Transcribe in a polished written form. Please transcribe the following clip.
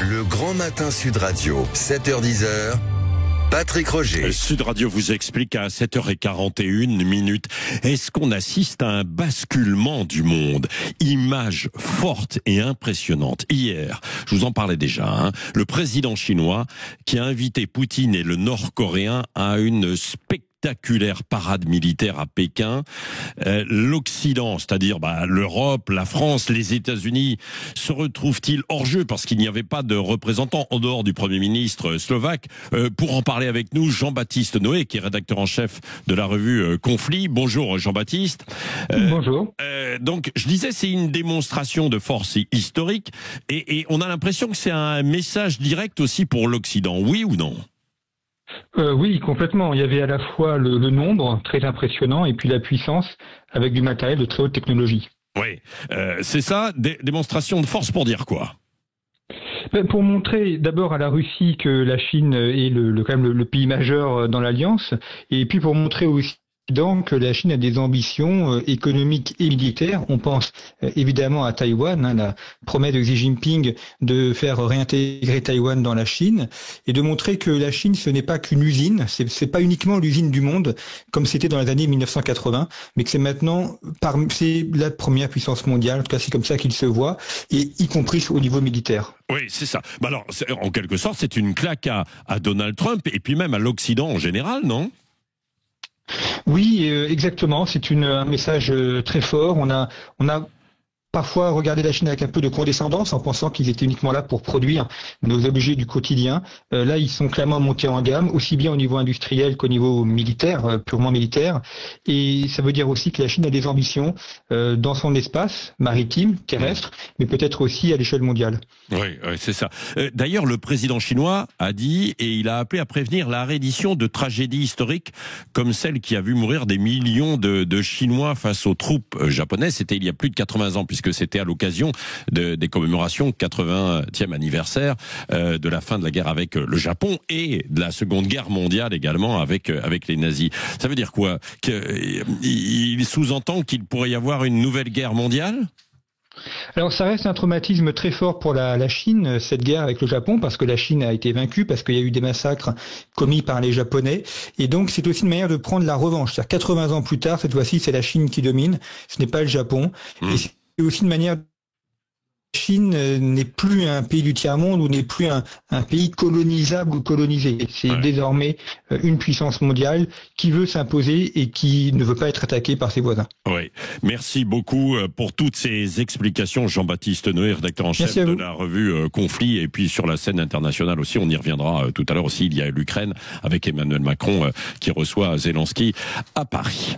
Le Grand Matin Sud Radio, 7h-10h. Patrick Roger. Sud Radio vous explique à 7h41, est-ce qu'on assiste à un basculement du monde? Image forte et impressionnante. Hier, je vous en parlais déjà, le président chinois qui a invité Poutine et le Nord-Coréen à une spectaculaire parade militaire à Pékin. L'Occident, c'est-à-dire l'Europe, la France, les États-Unis, se retrouvent-ils hors jeu parce qu'il n'y avait pas de représentants en dehors du Premier ministre slovaque? Pour en parler avec nous, Jean-Baptiste Noé, qui est rédacteur en chef de la revue Conflit. Bonjour Jean-Baptiste. Bonjour. Donc, je disais, c'est une démonstration de force historique et on a l'impression que c'est un message direct aussi pour l'Occident. Oui ou non? Oui, complètement. Il y avait à la fois le nombre, très impressionnant, et puis la puissance, avec du matériel de très haute technologie. Oui, c'est ça, démonstration de force pour dire quoi? Pour montrer d'abord à la Russie que la Chine est quand même le pays majeur dans l'Alliance, et puis pour montrer aussi que la Chine a des ambitions économiques et militaires. On pense évidemment à Taïwan, la promesse de Xi Jinping de faire réintégrer Taïwan dans la Chine et de montrer que la Chine ce n'est pas qu'une usine, c'est pas uniquement l'usine du monde comme c'était dans les années 1980, mais que c'est maintenant c'est la première puissance mondiale. En tout cas, c'est comme ça qu'il se voit, et y compris au niveau militaire. Oui, c'est ça. Alors, en quelque sorte, c'est une claque à Donald Trump et puis même à l'Occident en général, non? Oui, exactement. C'est un message très fort. On a parfois regardé la Chine avec un peu de condescendance en pensant qu'ils étaient uniquement là pour produire nos objets du quotidien. Là, ils sont clairement montés en gamme, aussi bien au niveau industriel qu'au niveau militaire, purement militaire. Et ça veut dire aussi que la Chine a des ambitions dans son espace maritime, terrestre, mais peut-être aussi à l'échelle mondiale. Oui, c'est ça. D'ailleurs, le président chinois a dit, et il a appelé à prévenir la réédition de tragédies historiques comme celle qui a vu mourir des millions de Chinois face aux troupes japonaises. C'était il y a plus de 80 ans, puisque c'était à l'occasion des commémorations 80e anniversaire de la fin de la guerre avec le Japon et de la Seconde Guerre mondiale également avec les nazis. Ça veut dire quoi? Il sous-entend qu'il pourrait y avoir une nouvelle guerre mondiale? Alors ça reste un traumatisme très fort pour la Chine, cette guerre avec le Japon, parce que la Chine a été vaincue, parce qu'il y a eu des massacres commis par les Japonais, et donc c'est aussi une manière de prendre la revanche. C'est-à-dire 80 ans plus tard, cette fois-ci c'est la Chine qui domine, ce n'est pas le Japon, et c'est aussi une manière. La Chine n'est plus un pays du tiers-monde ou n'est plus un pays colonisable ou colonisé. C'est désormais une puissance mondiale qui veut s'imposer et qui ne veut pas être attaquée par ses voisins. Oui, merci beaucoup pour toutes ces explications, Jean-Baptiste Noé, rédacteur en chef de la revue Conflit, et puis sur la scène internationale aussi, on y reviendra tout à l'heure aussi, il y a l'Ukraine avec Emmanuel Macron qui reçoit Zelensky à Paris.